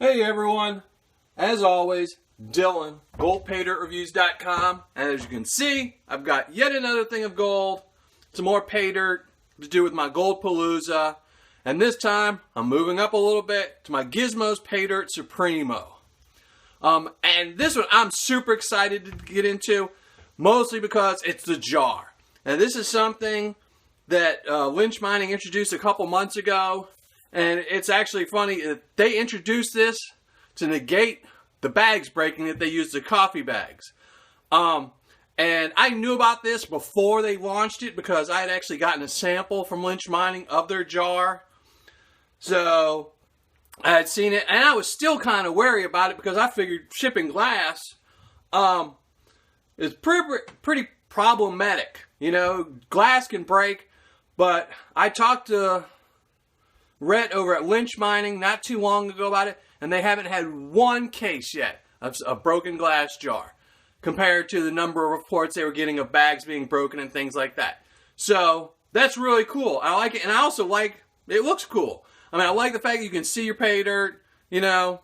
Hey everyone, as always, Dylan, goldpaydrtreviews.com, and as you can see, I've got yet another thing of gold, some more pay dirt to do with my Gold Palooza, and this time I'm moving up a little bit to my Gizmos Paydirt Supremo. And this one I'm super excited to get into, mostly because it's the jar. And this is something that Lynch Mining introduced a couple months ago. And it's actually funny, they introduced this to negate the bags breaking that they used the coffee bags. And I knew about this before they launched it because I had actually gotten a sample from Lynch Mining of their jar. So I had seen it, and I was still kind of wary about it because I figured shipping glass is pretty problematic. You know, glass can break, but I talked to Rhett over at Lynch Mining not too long ago about it, and they haven't had one case yet of a broken glass jar compared to the number of reports they were getting of bags being broken and things like that. So that's really cool. I like it, and I also like it looks cool. I mean, I like the fact that you can see your pay dirt. You know,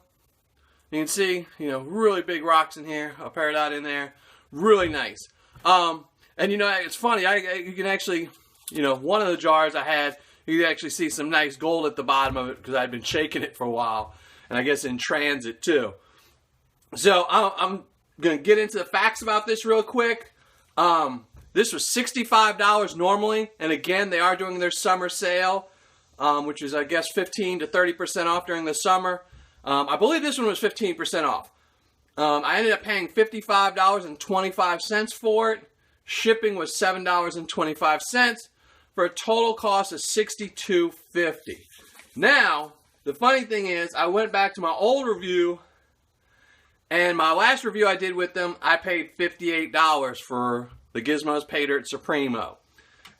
you can see really big rocks in here, a peridot in there, really nice. And it's funny. You can actually, one of the jars I had, you can actually see some nice gold at the bottom of it because I'd been shaking it for a while. And I guess in transit too. So I'm going to get into the facts about this real quick. This was $65 normally. And again, they are doing their summer sale, which is, I guess, 15 to 30% off during the summer. I believe this one was 15% off. I ended up paying $55.25 for it. Shipping was $7.25. For a total cost of $62.50. Now, the funny thing is, I went back to my old review, and my last review I did with them, I paid $58 for the Gizmos Paydirt Supremo.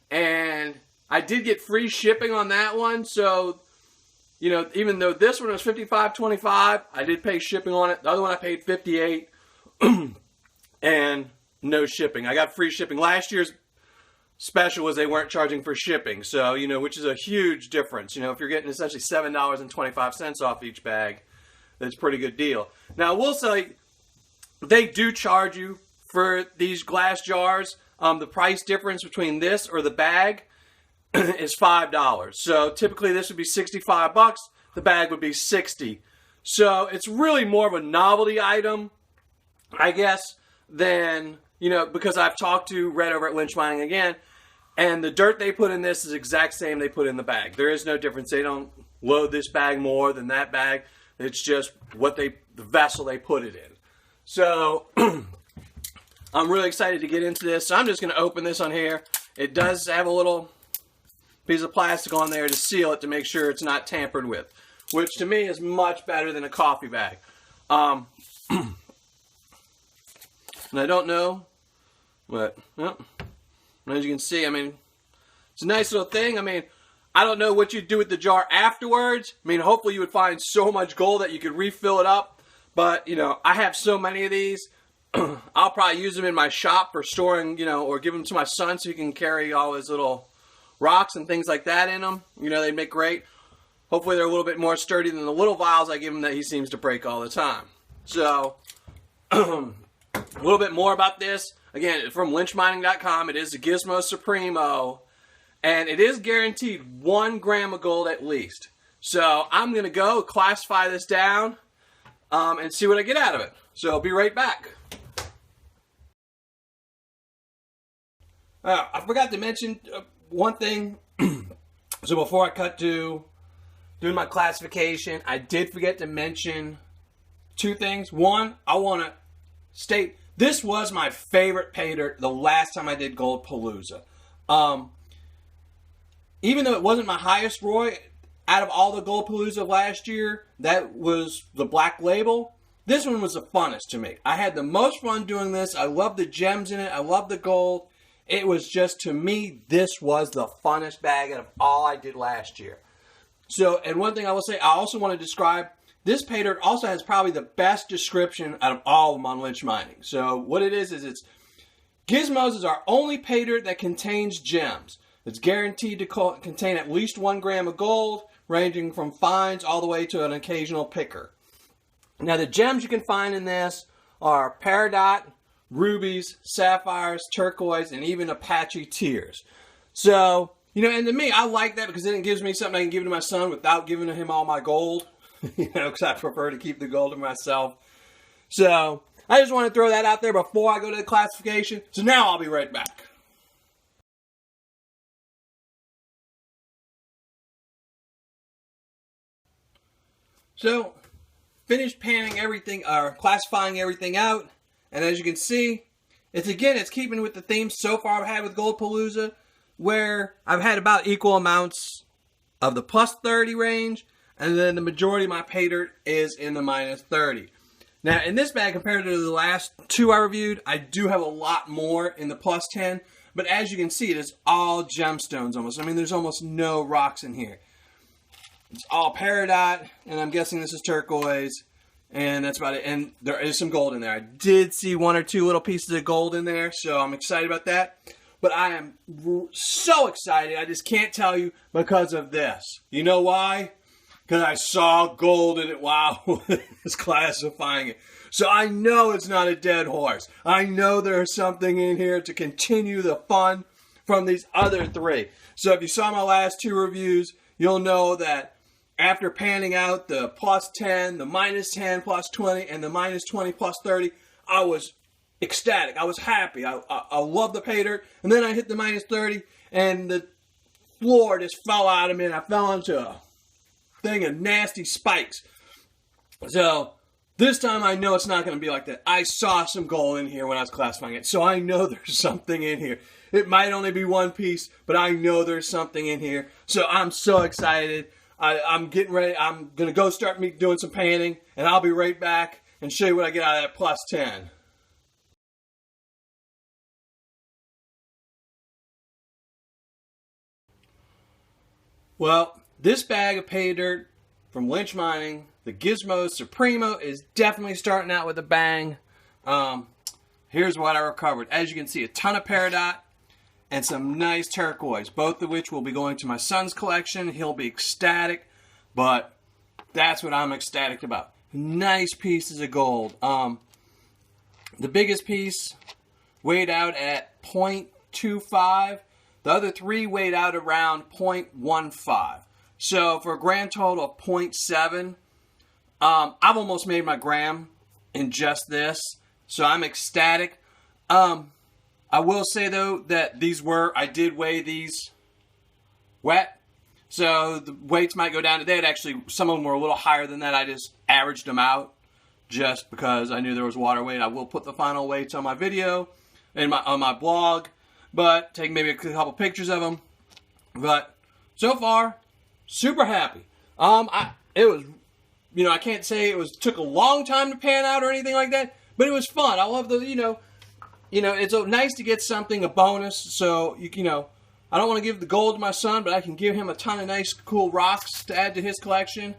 And I did get free shipping on that one, so, even though this one was $55.25, I did pay shipping on it. The other one I paid $58, and no shipping. I got free shipping. Last year's special was they weren't charging for shipping, so which is a huge difference. If you're getting essentially $7.25 off each bag, that's a pretty good deal. Now, I will say they do charge you for these glass jars. The price difference between this or the bag is $5. So typically this would be $65. The bag would be $60. So it's really more of a novelty item, I guess, than because I've talked to Red over at Lynch Mining again, and the dirt they put in this is exact same they put in the bag. There is no difference. They don't load this bag more than that bag. It's just the vessel they put it in. So I'm really excited to get into this. So I'm just going to open this on here. It does have a little piece of plastic on there to seal it to make sure it's not tampered with, which to me is much better than a coffee bag. And I don't know, but as you can see, I mean, it's a nice little thing. I mean, I don't know what you'd do with the jar afterwards. I mean, hopefully you would find so much gold that you could refill it up. But, I have so many of these. I'll probably use them in my shop for storing, or give them to my son so he can carry all his little rocks and things like that in them. They make great. Hopefully they're a little bit more sturdy than the little vials I give him that he seems to break all the time. So, a little bit more about this. Again, from lynchmining.com, it is the Gizmos Supremo, and it is guaranteed 1 gram of gold at least. So I'm going to go classify this down and see what I get out of it. So I'll be right back. I forgot to mention one thing. So before I cut to doing my classification, I did forget to mention 2 things. One, I want to state this was my favorite pay dirt the last time I did Gold Palooza. Even though it wasn't my highest ROI out of all the Gold Palooza last year, that was the black label. This one was the funnest to me. I had the most fun doing this. I love the gems in it. I love the gold. It was just, to me, this was the funnest bag out of all I did last year. So, and one thing I will say, I also want to describe, this pay dirt also has probably the best description out of all of them on Lynch Mining. So what it is it's Gizmos is our only pay dirt that contains gems. It's guaranteed to contain at least 1 gram of gold, ranging from fines all the way to an occasional picker. Now the gems you can find in this are peridot, rubies, sapphires, turquoise, and even Apache tears. So, and to me, I like that because then it gives me something I can give to my son without giving him all my gold. Because I prefer to keep the gold to myself. So, I just want to throw that out there before I go to the classification. So now I'll be right back. So, finished panning everything, or classifying everything out. And as you can see, it's keeping with the theme so far I've had with Goldpalooza, where I've had about equal amounts of the plus 30 range, and then the majority of my Paydirt is in the minus 30. Now, in this bag, compared to the last two I reviewed, I do have a lot more in the plus 10, but as you can see, it is all gemstones almost. I mean, there's almost no rocks in here. It's all peridot, and I'm guessing this is turquoise, and that's about it. And there is some gold in there. I did see one or two little pieces of gold in there, so I'm excited about that. But I am so excited, I just can't tell you because of this. You know why? Because I saw gold in it while I was classifying it. So I know it's not a dead horse. I know there's something in here to continue the fun from these other three. So if you saw my last two reviews, you'll know that after panning out the plus 10, the minus 10 plus 20, and the minus 20 plus 30, I was ecstatic. I was happy. I love the Paydirt. And then I hit the minus 30, and the floor just fell out of me, and I fell into a thing of nasty spikes. So this time I know it's not going to be like that. I saw some gold in here when I was classifying it, so I know there's something in here. It might only be one piece, but I know there's something in here. So I'm so excited. I'm getting ready. I'm going to go start doing some panning, and I'll be right back and show you what I get out of that plus 10. Well, this bag of Paydirt from Lynch Mining, the Gizmos Supremo, is definitely starting out with a bang. Here's what I recovered. As you can see, a ton of peridot and some nice turquoise, both of which will be going to my son's collection. He'll be ecstatic, but that's what I'm ecstatic about. Nice pieces of gold. The biggest piece weighed out at 0.25. The other three weighed out around 0.15. So for a grand total of 0.7, I've almost made my gram in just this. So I'm ecstatic. I will say, though, that I did weigh these wet. So the weights might go down today. Actually, some of them were a little higher than that. I just averaged them out just because I knew there was water weight. I will put the final weights on my video and on my blog, but take maybe a couple pictures of them. But so far, super happy. It was, I can't say took a long time to pan out or anything like that, but it was fun. I love the, it's nice to get something, a bonus. So, I don't want to give the gold to my son, but I can give him a ton of nice, cool rocks to add to his collection.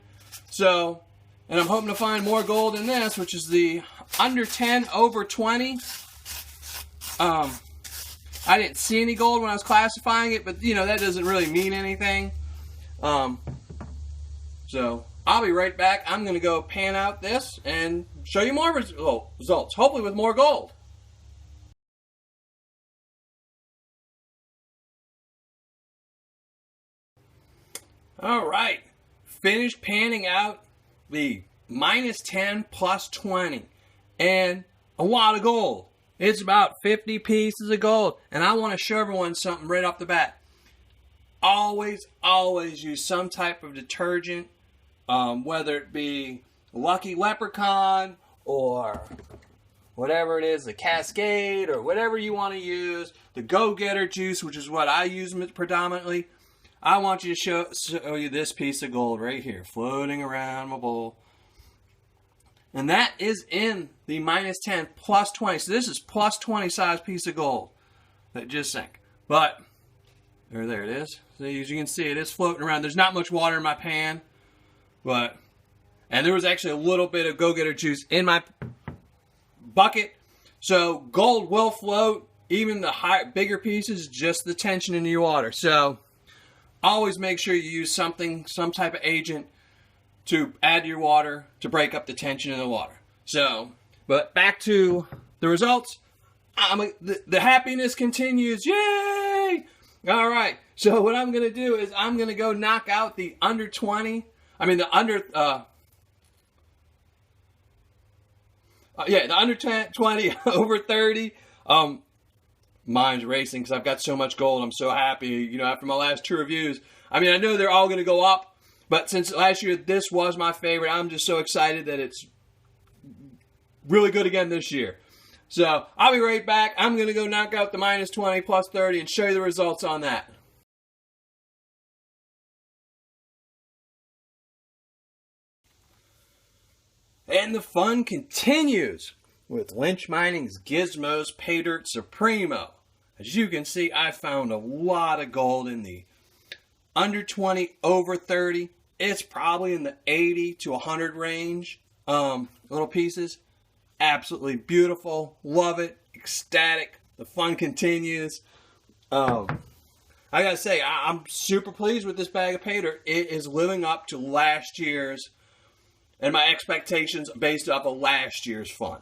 So, and I'm hoping to find more gold in this, which is the under 10, over 20. I didn't see any gold when I was classifying it, but, that doesn't really mean anything. So, I'll be right back. I'm going to go pan out this and show you more results, hopefully with more gold. All right, finished panning out the minus 10 plus 20 and a lot of gold. It's about 50 pieces of gold, and I want to show everyone something right off the bat. Always use some type of detergent, whether it be Lucky Leprechaun or whatever it is, the Cascade or whatever you want to use, the Go-Getter juice, which is what I use predominantly. I want you to show you this piece of gold right here, floating around my bowl. And that is in the minus 10 plus 20. So this is plus 20 size piece of gold that just sank. But, there it is. So as you can see, it is floating around. There's not much water in my pan. And there was actually a little bit of Go-Getter juice in my bucket. So gold will float. Even the bigger pieces, just the tension in your water. So always make sure you use some type of agent to add to your water to break up the tension in the water. So, but back to the results. The happiness continues. Yay! All right. So what I'm going to do is I'm going to go knock out the under 20. I mean the under the under 20 over 30. Mine's racing because I've got so much gold. I'm so happy. You know, after my last 2 reviews. I mean, I know they're all going to go up, but since last year this was my favorite, I'm just so excited that it's really good again this year. So I'll be right back. I'm going to go knock out the minus 20 plus 30 and show you the results on that. And the fun continues with Lynch Mining's Gizmos Paydirt Supremo. As you can see, I found a lot of gold in the under 20, over 30. It's probably in the 80 to 100 range. Little pieces. Absolutely beautiful. Love it. Ecstatic. The fun continues. I gotta say, I'm super pleased with this bag of Paydirt. It is living up to last year's and my expectations based off of last year's fun.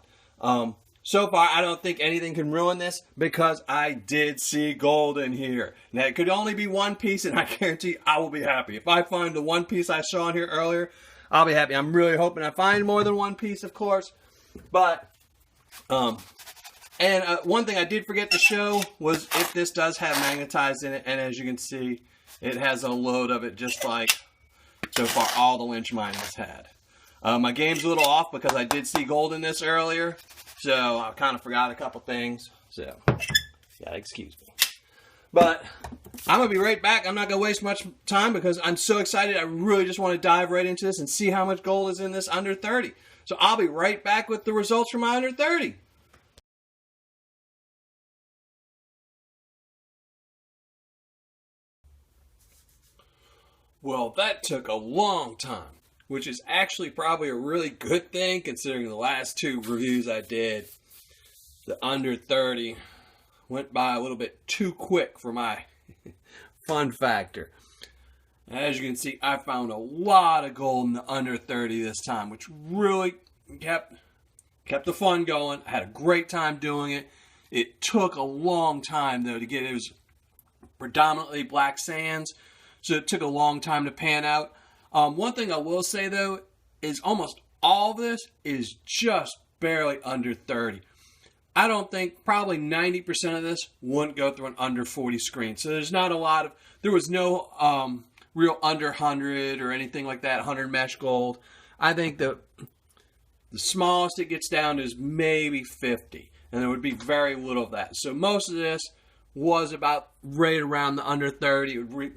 So far, I don't think anything can ruin this because I did see gold in here. Now, it could only be one piece, and I guarantee I will be happy. If I find the one piece I saw in here earlier, I'll be happy. I'm really hoping I find more than one piece, of course. But, one thing I did forget to show was if this does have magnetized in it, and as you can see, it has a load of it just like so far all the Lynch Mining has had. My game's a little off because I did see gold in this earlier, so I kind of forgot a couple things, so yeah, excuse me. But I'm going to be right back. I'm not going to waste much time because I'm so excited. I really just want to dive right into this and see how much gold is in this under 30. So I'll be right back with the results from my under 30. Well, that took a long time, which is actually probably a really good thing considering the last 2 reviews I did. The under 30 went by a little bit too quick for my fun factor. As you can see, I found a lot of gold in the under 30 this time, which really kept the fun going. I had a great time doing it. It took a long time, though, to get it. It was predominantly black sands, so it took a long time to pan out. One thing I will say, though, is almost all of this is just barely under 30. I don't think probably 90% of this wouldn't go through an under 40 screen. So there's not a lot of, there was no real under 100 or anything like that, 100 mesh gold. I think the smallest it gets down is maybe 50. And there would be very little of that. So most of this was about right around the under 30. It would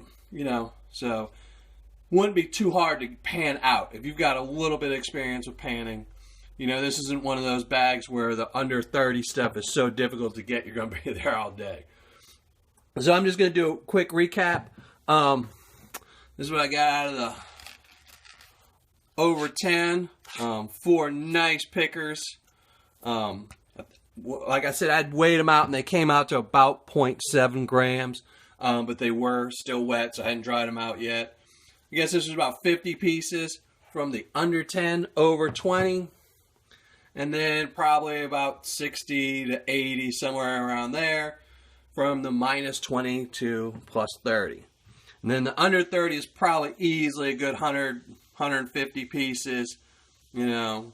so wouldn't be too hard to pan out if you've got a little bit of experience with panning. You know, this isn't one of those bags where the under 30 stuff is so difficult to get, you're going to be there all day. So I'm just going to do a quick recap. This is what I got out of the over 10. 4 nice pickers. Like I said, I'd weighed them out and they came out to about 0.7 grams. But they were still wet, so I hadn't dried them out yet. I guess this was about 50 pieces from the under 10, over 20. And then probably about 60 to 80, somewhere around there, from the minus 20 to plus 30. And then the under 30 is probably easily a good 100, 150 pieces. You know,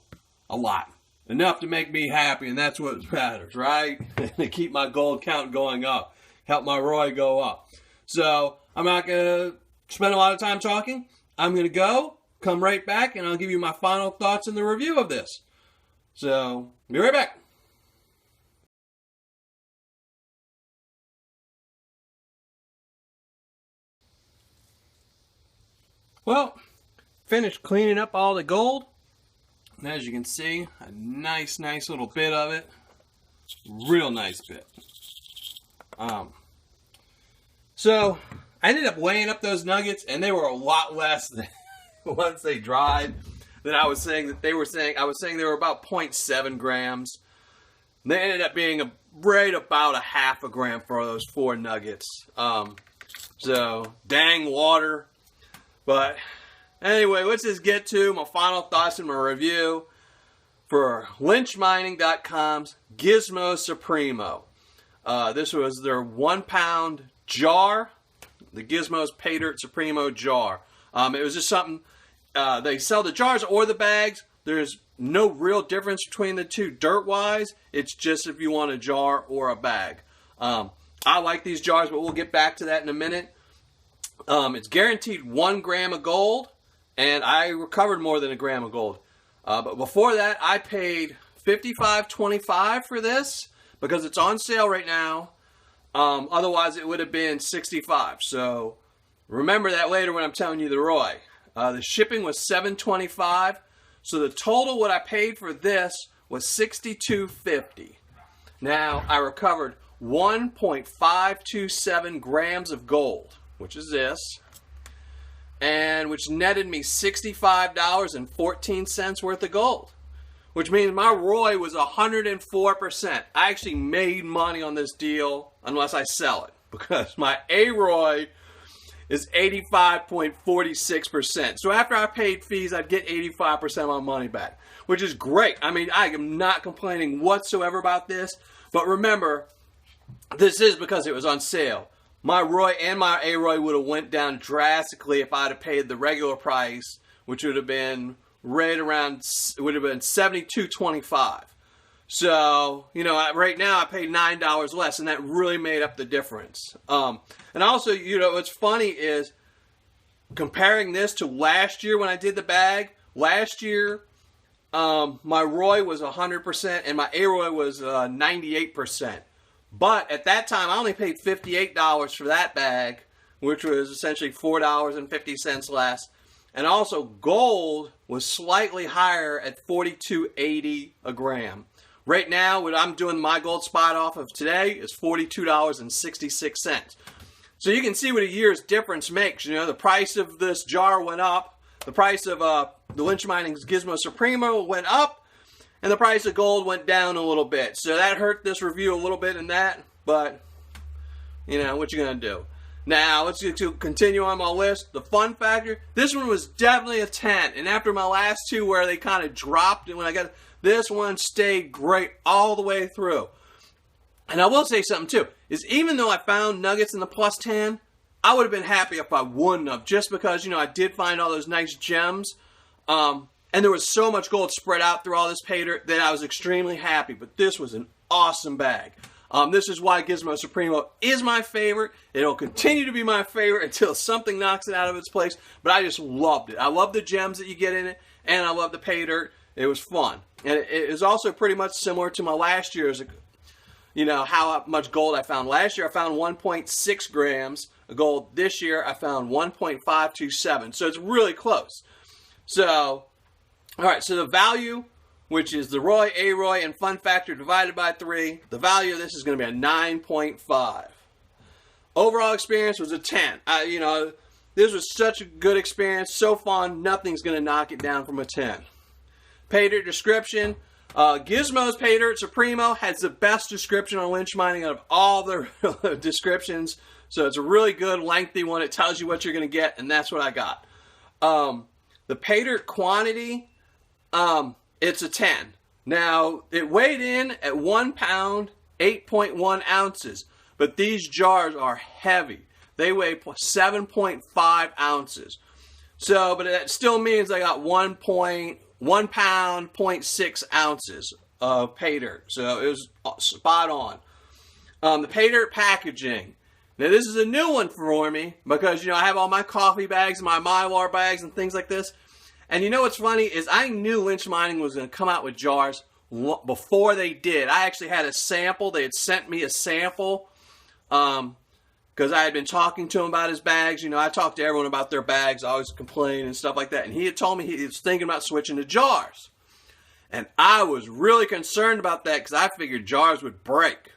a lot. Enough to make me happy, and that's what matters, right? To keep my gold count going up. Help my ROI go up. So I'm not going to spend a lot of time talking. I'm going to come right back, and I'll give you my final thoughts in the review of this. So, be right back. Well, finished cleaning up all the gold. And as you can see, a nice little bit of it. Real nice bit. So I ended up weighing up those nuggets, and they were a lot less than once they dried than I was saying that they were saying. I was saying they were about 0.7 grams. And they ended up being right about a half a gram for those 4 nuggets. So dang water, but Anyway, let's just get to my final thoughts and my review for lynchmining.com's Gizmos Supremo. This was their 1 pound jar, the Gizmos Paydirt Supremo jar. It was just something, they sell the jars or the bags. There's no real difference between the two dirt-wise. It's just if you want a jar or a bag. I like these jars, but we'll get back to that in a minute. It's guaranteed 1 gram of gold, and I recovered more than a gram of gold. But before that, I paid $55.25 for this because it's on sale right now. Otherwise, it would have been $65. So remember that later when I'm telling you the ROI. The shipping was $7.25. So the total what I paid for this was $62.50. Now, I recovered 1.527 grams of gold, which is this, and which netted me $65.14 worth of gold, which means my ROI was 104%. I actually made money on this deal unless I sell it, because my AROI is 85.46%. So after I paid fees, I'd get 85% of my money back, which is great. I mean, I am not complaining whatsoever about this, but remember, this is because it was on sale. My ROI and my AROI would have went down drastically if I'd have paid the regular price, which would have been right around, it would have been $72.25. So, you know, right now I paid $9 less, and that really made up the difference. And also, you know, what's funny is comparing this to last year when I did the bag. Last year, my ROI was 100% and my AROI was 98%. But at that time, I only paid $58 for that bag, which was essentially $4.50 less. And also, gold was slightly higher at $42.80 a gram. Right now, what I'm doing my gold spot off of today is $42.66. So you can see what a year's difference makes. You know, the price of this jar went up. The price of the Lynch Mining's Gizmos Supremo went up. And the price of gold went down a little bit. So that hurt this review a little bit in that. But, you know, what you going to do? Now, let's get to continue on my list. The fun factor. This one was definitely a 10. And after my last two where they kind of dropped, and when I got this one stayed great all the way through. And I will say something too. Is even though I found nuggets in the plus 10, I would have been happy if I wouldn't have. Just because, you know, I did find all those nice gems. And there was so much gold spread out through all this Paydirt that I was extremely happy. But this was an awesome bag. This is why Gizmos Supremo is my favorite. It'll continue to be my favorite until something knocks it out of its place. But I just loved it. I love the gems that you get in it. And I love the Paydirt. It was fun. And it is also pretty much similar to my last year's, you know, how much gold I found. Last year I found 1.6 grams of gold. This year I found 1.527. So it's really close. So... all right, so the value, which is the ROI, AROI, and fun factor divided by 3, the value of this is going to be a 9.5. Overall experience was a 10. You know, this was such a good experience, so fun, nothing's going to knock it down from a 10. Paydirt description. Gizmos Paydirt Supremo has the best description on lynch mining out of all the descriptions. So it's a really good, lengthy one. It tells you what you're going to get, and that's what I got. The Paydirt quantity... it's a 10. Now, it weighed in at 1 pound, 8.1 ounces. But these jars are heavy. They weigh 7.5 ounces. So, but that still means I got 1 pound, 0.6 ounces of Paydirt. So, it was spot on. The Paydirt packaging. Now, this is a new one for me because, you know, I have all my coffee bags, my Mylar bags, and things like this. And you know what's funny is I knew Lynch Mining was going to come out with jars before they did. I actually had a sample. They had sent me a sample because I had been talking to him about his bags. You know, I talked to everyone about their bags. I always complain and stuff like that. And he had told me he was thinking about switching to jars. And I was really concerned about that because I figured jars would break.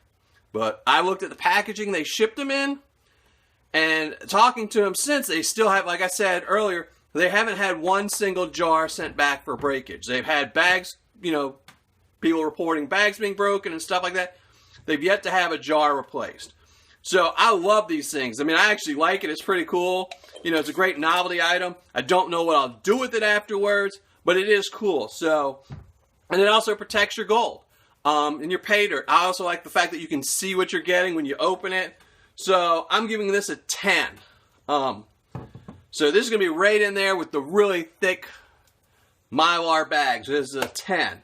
But I looked at the packaging they shipped them in. And talking to him since, they still have, like I said earlier, they haven't had one single jar sent back for breakage. They've had bags, you know, people reporting bags being broken and stuff like that. They've yet to have a jar replaced. So I love these things. I mean, I actually like it. It's pretty cool. You know, it's a great novelty item. I don't know what I'll do with it afterwards, but it is cool. So, and it also protects your gold and your Paydirt. I also like the fact that you can see what you're getting when you open it. So I'm giving this a 10. So this is going to be right in there with the really thick Mylar bags. This is a 10.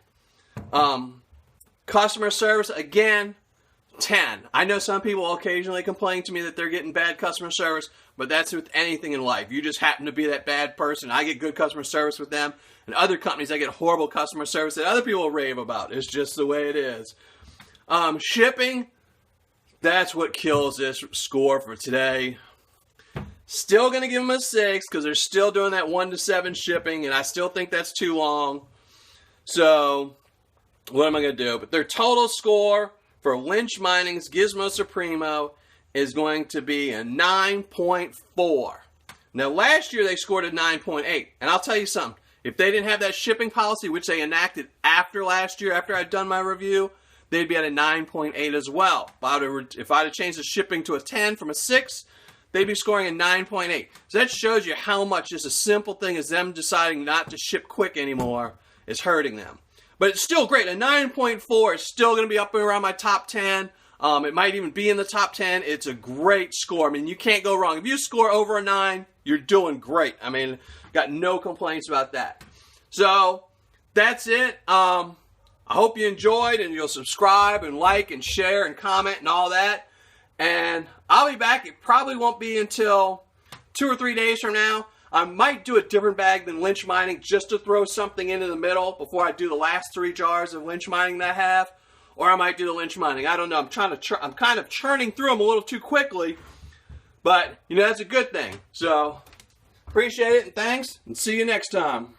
Customer service, again, 10. I know some people occasionally complain to me that they're getting bad customer service, but that's with anything in life. You just happen to be that bad person. I get good customer service with them, and other companies I get horrible customer service that other people rave about. It's just the way it is. Shipping, that's what kills this score for today. Still going to give them a 6 because they're still doing that 1 to 7 shipping, and I still think that's too long. So, what am I going to do? But their total score for Lynch Mining's Gizmos Supremo is going to be a 9.4. Now, last year they scored a 9.8, and I'll tell you something. If they didn't have that shipping policy, which they enacted after last year, after I'd done my review, they'd be at a 9.8 as well. If I'd have changed the shipping to a 10 from a 6, they'd be scoring a 9.8. So that shows you how much just a simple thing as them deciding not to ship quick anymore is hurting them. But it's still great. A 9.4 is still going to be up around my top 10. It might even be in the top 10. It's a great score. I mean, you can't go wrong. If you score over a 9, you're doing great. I mean, got no complaints about that. So, that's it. I hope you enjoyed, and you'll subscribe and like and share and comment and all that. And I'll be back. It probably won't be until 2 or 3 days from now. I might do a different bag than Lynch Mining just to throw something into the middle before I do the last 3 jars of Lynch Mining that I have. Or I might do the Lynch Mining. I don't know. I'm kind of churning through them a little too quickly. But, you know, that's a good thing. So, appreciate it and thanks. And see you next time.